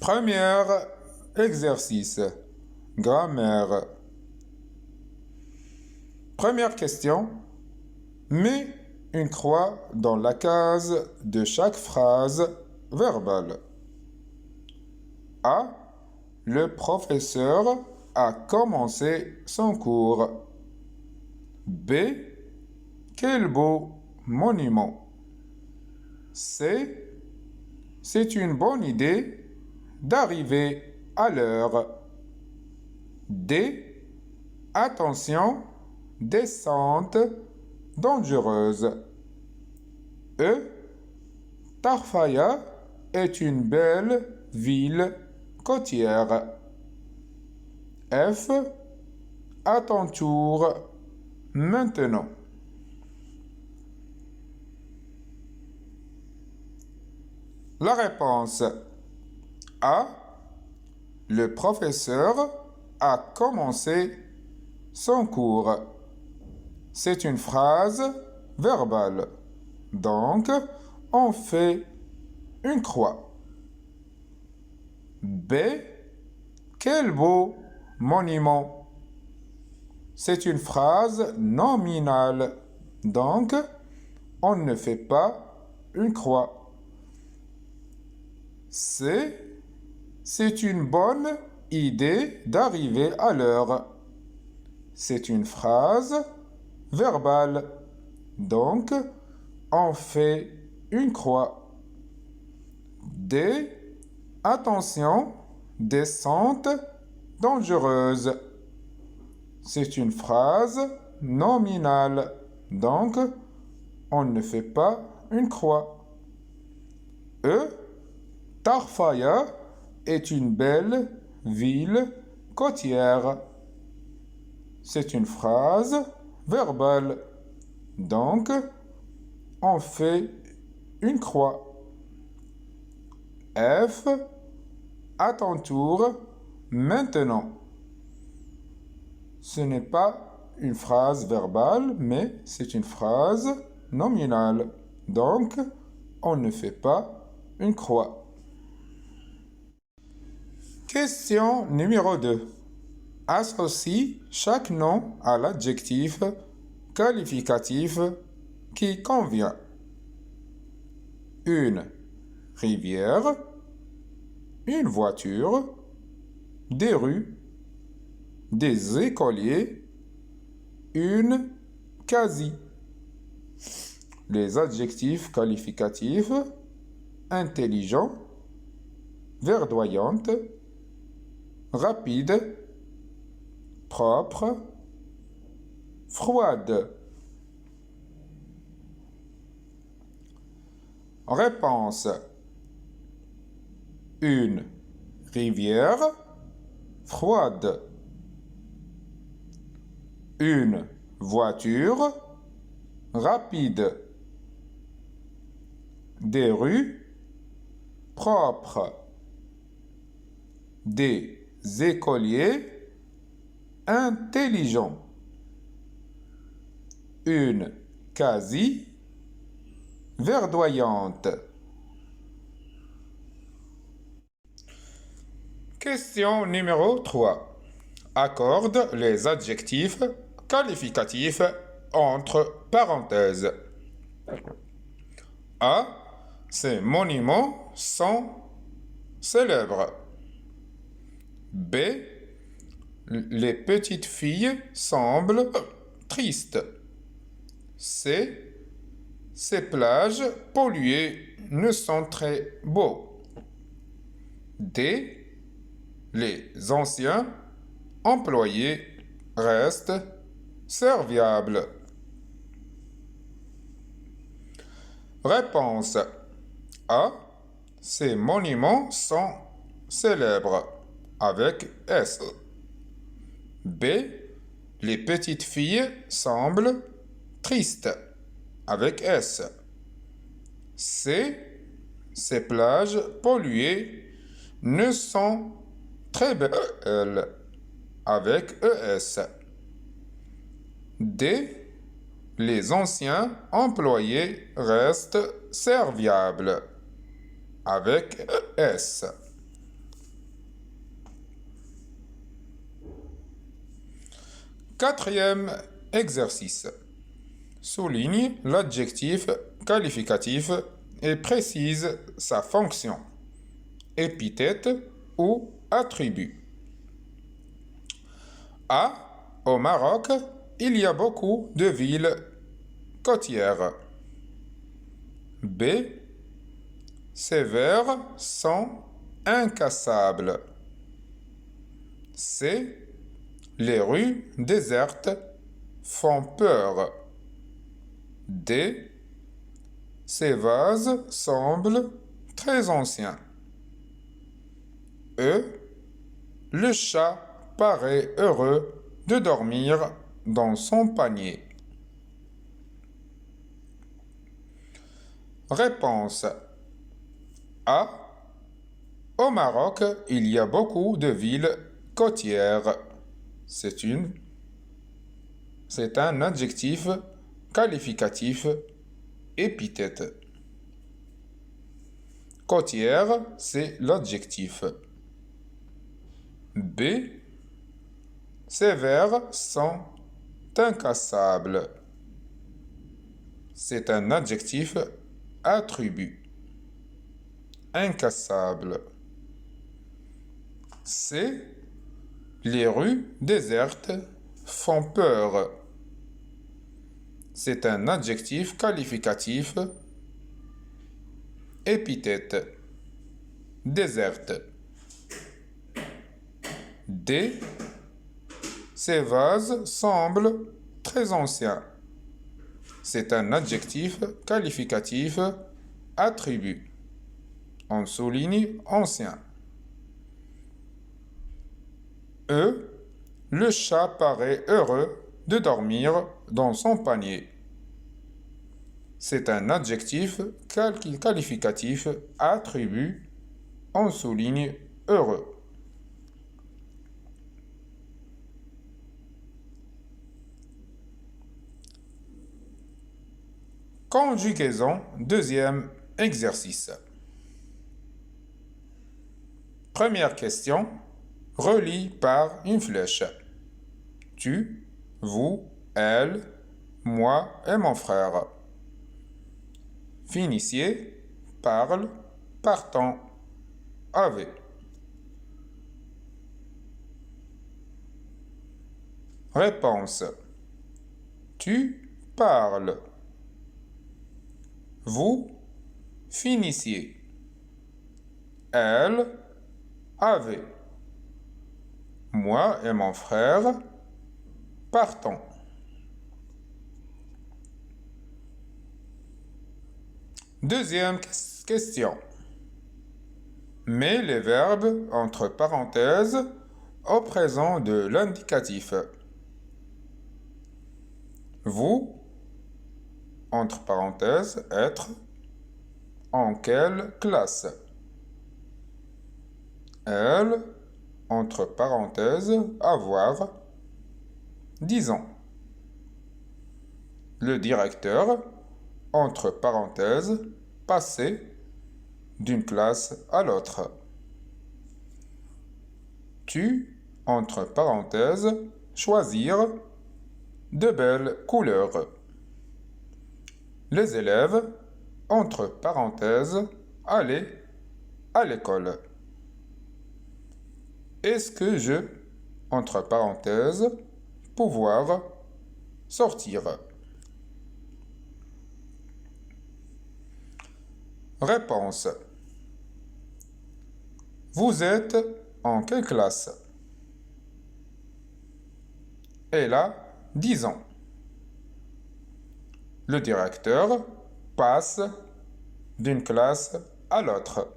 Premier exercice. Grammaire. Première question. Mets une croix dans la case de chaque phrase verbale. A. Le professeur a commencé son cours. B. Quel beau monument. C. C'est une bonne idée d'arriver à l'heure. D. Attention, descente dangereuse. E. Tarfaya est une belle ville côtière. F. À ton tour maintenant. La réponse A. Le professeur a commencé son cours. C'est une phrase verbale. Donc, on fait une croix. B. Quel beau monument. C'est une phrase nominale. Donc, on ne fait pas une croix. C. C'est une bonne idée d'arriver à l'heure. C'est une phrase verbale. Donc, on fait une croix. D. Attention, descente dangereuse. C'est une phrase nominale. Donc, on ne fait pas une croix. E. Tarfaya est une belle ville côtière. C'est une phrase verbale. Donc, on fait une croix. F. À ton tour maintenant. Ce n'est pas une phrase verbale, mais c'est une phrase nominale. Donc, on ne fait pas une croix. Question numéro 2. Associe chaque nom à l'adjectif qualificatif qui convient. Une rivière, une voiture, des rues, des écoliers, une quasi. Les adjectifs qualificatifs: intelligent, verdoyante, rapide, propre, froide. Réponse. Une rivière froide. Une voiture rapide. Des rues propres. Des écoliers intelligents. Une quasi verdoyante. Question numéro 3. Accorde les adjectifs qualificatifs entre parenthèses. A. Ces monuments sont célèbres. B. Les petites filles semblent tristes. C. Ces plages polluées ne sont très beaux. D. Les anciens employés restent serviables. Réponse A. Ces monuments sont célèbres avec S. B. Les petites filles semblent tristes avec S. C. Ces plages polluées ne sont très belles avec ES. D. Les anciens employés restent serviables avec S. Quatrième exercice. Souligne l'adjectif qualificatif et précise sa fonction, épithète ou attribut. A. Au Maroc, il y a beaucoup de villes côtières. B. Ces vers sont incassables. C. Les rues désertes font peur. D. Ces vases semblent très anciens. E. Le chat paraît heureux de dormir dans son panier. Réponse A. Au Maroc, il y a beaucoup de villes côtières. C'est un adjectif qualificatif épithète. Côtière, c'est l'adjectif. B. Ces vers sont incassables. C'est un adjectif attribut. Incassable. C. Les rues désertes font peur. C'est un adjectif qualificatif épithète. Déserte. D. Ces vases semblent très anciens. C'est un adjectif qualificatif attribut. On souligne ancien. E. Le chat paraît heureux de dormir dans son panier. C'est un adjectif qualificatif attribut. On souligne heureux. Conjugaison, deuxième exercice. Première question, relie par une flèche. Tu, vous, elle, moi et mon frère. Finissiez, parle, partant, avait. Réponse. Tu parles. Vous finissiez. Elle avait. Moi et mon frère partons. Deuxième question. Mets les verbes entre parenthèses au présent de l'indicatif. Vous, entre parenthèses, être, en quelle classe? Elle, entre parenthèses, avoir, 10 ans. Le directeur, entre parenthèses, passer d'une classe à l'autre. Tu, entre parenthèses, choisir de belles couleurs. Les élèves, entre parenthèses, aller à l'école. Est-ce que je, entre parenthèses, pouvoir sortir? Réponse. Vous êtes en quelle classe? Elle a 10 ans. Le directeur passe d'une classe à l'autre.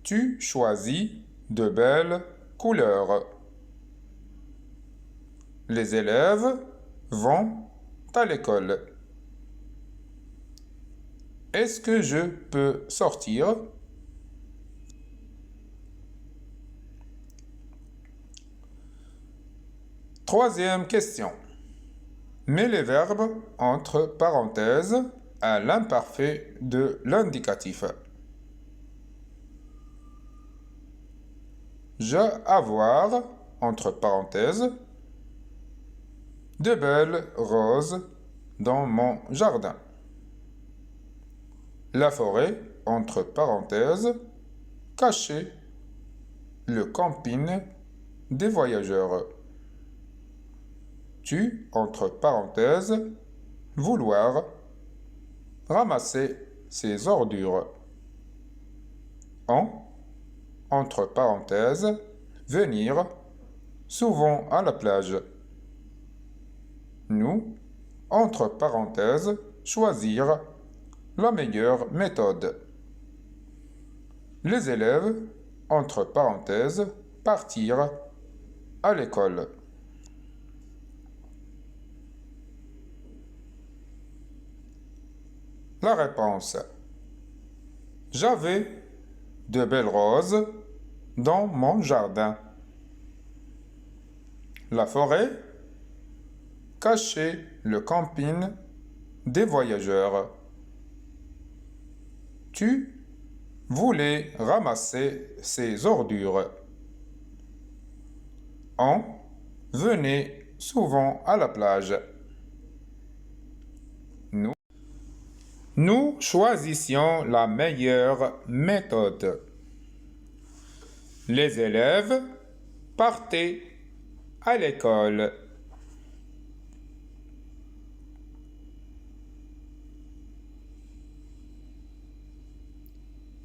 Tu choisis de belles couleurs. Les élèves vont à l'école. Est-ce que je peux sortir? Troisième question. Mets les verbes entre parenthèses à l'imparfait de l'indicatif. Je, avoir, entre parenthèses, de belles roses dans mon jardin. La forêt, entre parenthèses, cachait le camping des voyageurs. Tu, entre parenthèses, vouloir ramasser ses ordures. En, entre parenthèses, venir souvent à la plage. Nous, entre parenthèses, choisir la meilleure méthode. Les élèves, entre parenthèses, partir à l'école. La réponse. J'avais de belles roses dans mon jardin. La forêt cachait le camping des voyageurs. Tu voulais ramasser ces ordures. On venait souvent à la plage. Nous choisissions la meilleure méthode. Les élèves partaient à l'école.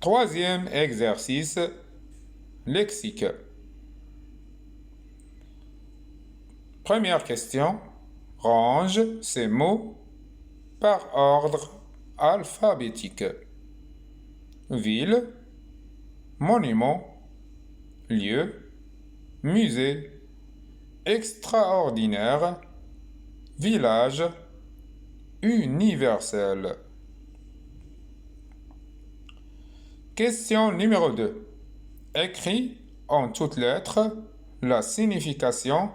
Troisième exercice, lexique. Première question, range ces mots par ordre alphabétique. Ville, monument, lieu, musée, extraordinaire, village, universel. Question numéro 2. Écris en toutes lettres la signification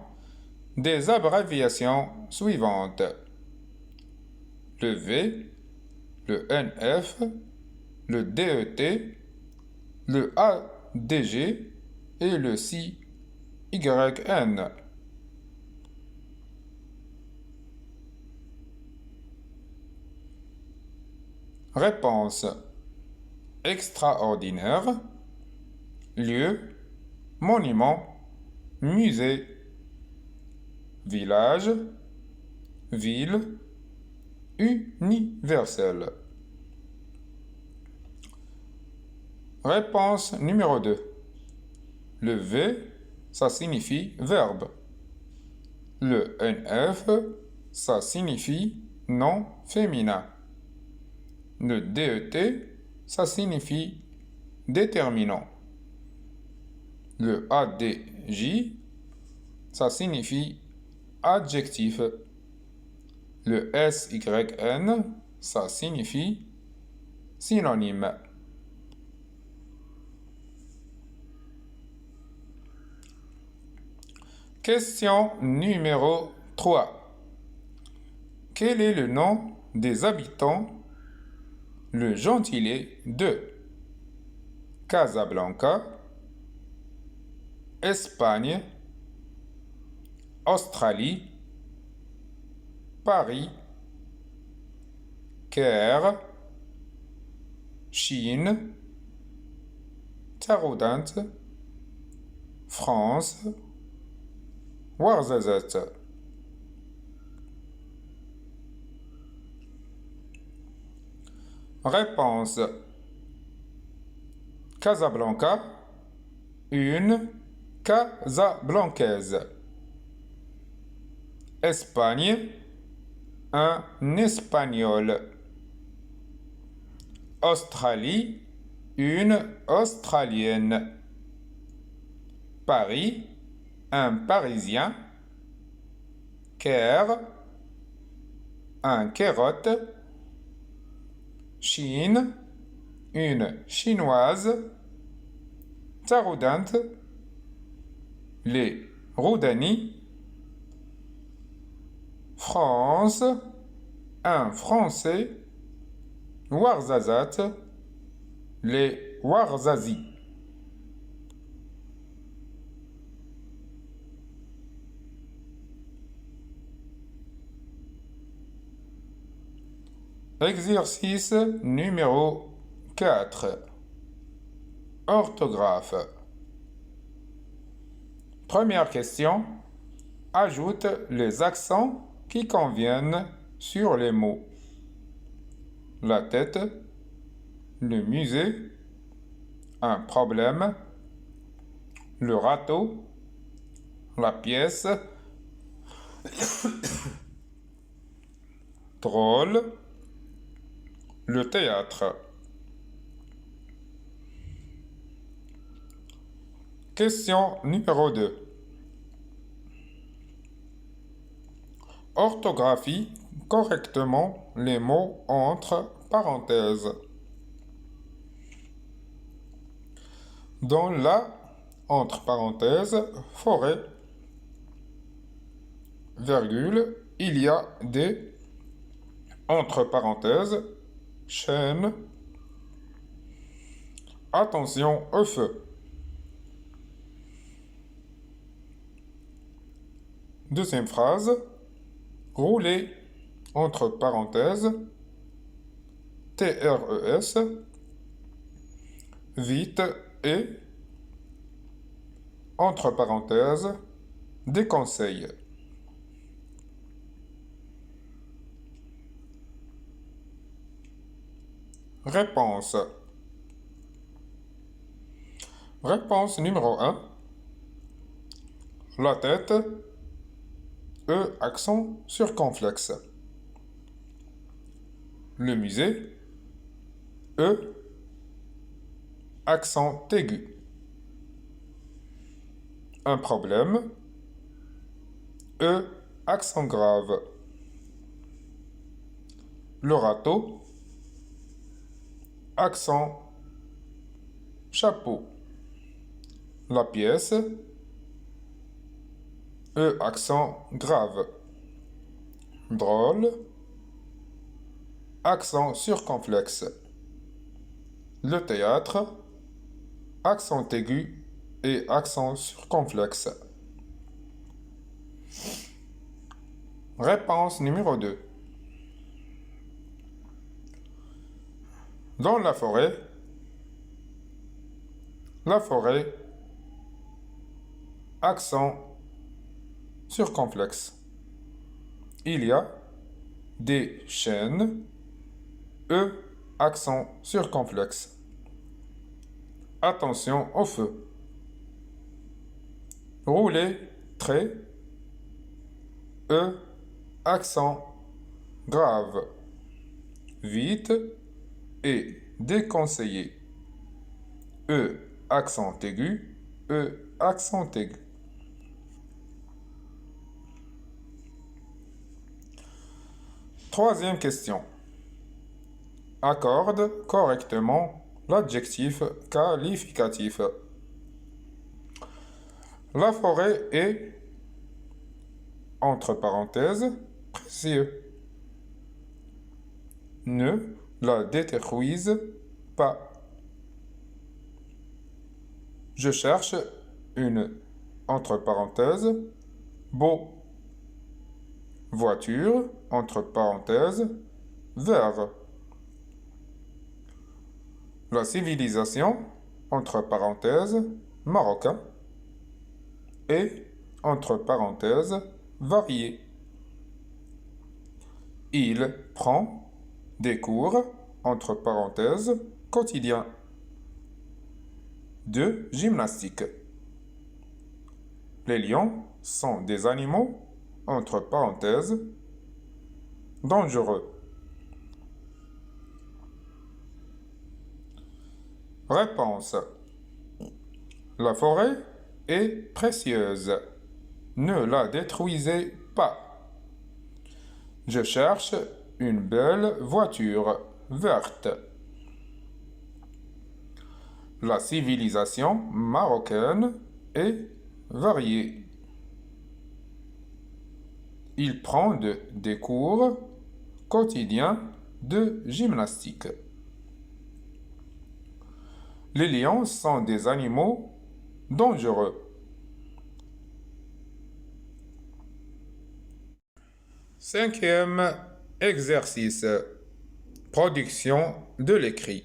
des abréviations suivantes. Le V, le NF, le DET, le ADG et le CYN. Réponse. Extraordinaire, lieu, monument, musée, village, ville, universel. Réponse numéro 2. Le V, ça signifie verbe. Le NF, ça signifie nom féminin. Le DET, ça signifie déterminant. Le ADJ, ça signifie adjectif. Le SYN, ça signifie synonyme. Question numéro 3. Quel est le nom des habitants le gentilé de Casablanca, Espagne, Australie, Paris, Caire, Chine, Taroudant, France, Ouarzazate. Réponse. Casablanca, une Casablancaise. Espagne, un Espagnol. Australie, une Australienne. Paris, un Parisien. Caire, un Cairote. Chine, une Chinoise. Taroudant, les Roudani. France, un Français. Ouarzazate, les Ouarzazi. Exercice numéro 4. Orthographe. Première question. Ajoute les accents qui conviennent sur les mots. La tête, le musée, un problème, le râteau, la pièce, drôle, le théâtre. Question numéro 2. Orthographie correctement les mots entre parenthèses. Dans la, entre parenthèses, forêt, virgule, il y a des, entre parenthèses, chênes. Attention au feu. Deuxième phrase, rouler, entre parenthèses, TRES, vite et, entre parenthèses, des conseils. Réponse. Réponse numéro 1. La tête, E accent circonflexe. Le musée, E accent aigu. Un problème, E accent grave. Le râteau, accent chapeau. La pièce, E accent grave. Drôle, accent circonflexe. Le théâtre, accent aigu et accent circonflexe. Réponse numéro 2. Dans la forêt, accent circonflexe. Il y a des chênes, E accent circonflexe. Attention au feu. Rouler, trait, E accent grave. Vite et déconseillé. E accent aigu, E accent aigu. Troisième question. Accorde correctement l'adjectif qualificatif. La forêt est, entre parenthèses, précieux. Ne la détruise pas. Je cherche une, entre parenthèses, beau. Voiture, entre parenthèses, vert. La civilisation, entre parenthèses, marocain. Et, entre parenthèses, varié. Il prend des cours, entre parenthèses, quotidiens, de gymnastique. Les lions sont des animaux, entre parenthèses, dangereux. Réponse. La forêt est précieuse. Ne la détruisez pas. Je cherche une belle voiture verte. La civilisation marocaine est variée. Il prend des cours quotidiens de gymnastique. Les lions sont des animaux dangereux. Cinquième exercice. Production de l'écrit.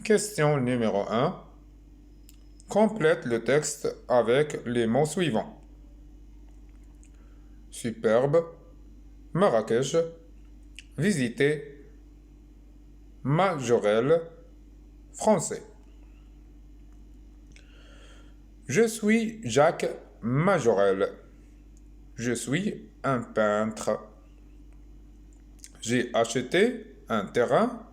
Question numéro 1. Complète le texte avec les mots suivants. Superbe, Marrakech, visiter, Majorelle, français. Je suis Jacques Majorelle. Je suis un peintre. J'ai acheté un terrain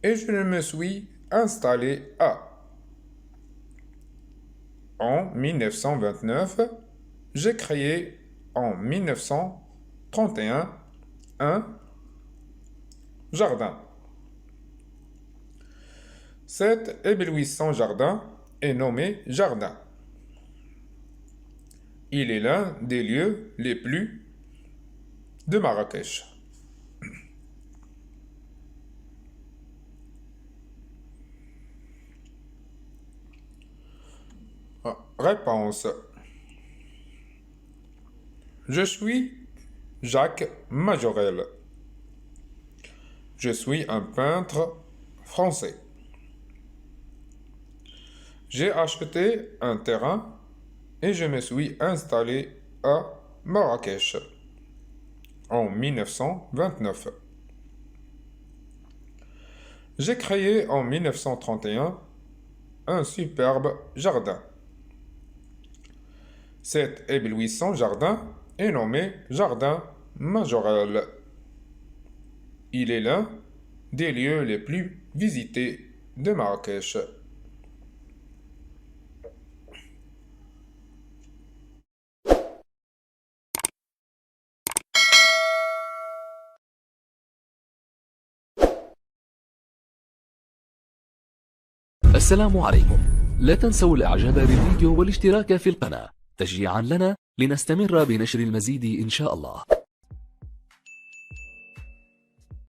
et je me suis installé à. En 1929, j'ai créé en 1931 un jardin. Cet éblouissant jardin est nommé jardin. Il est l'un des lieux les plus de Marrakech. Réponse. Je suis Jacques Majorelle. Je suis un peintre français. J'ai acheté un terrain et je me suis installé à Marrakech en 1929. J'ai créé en 1931 un superbe jardin. Cet éblouissant jardin est nommé Jardin Majorelle. Il est l'un des lieux les plus visités de Marrakech. السلام عليكم. لا تنسوا الاعجاب بالفيديو والاشتراك في القناة تشجيعا لنا لنستمر بنشر المزيد إن شاء الله.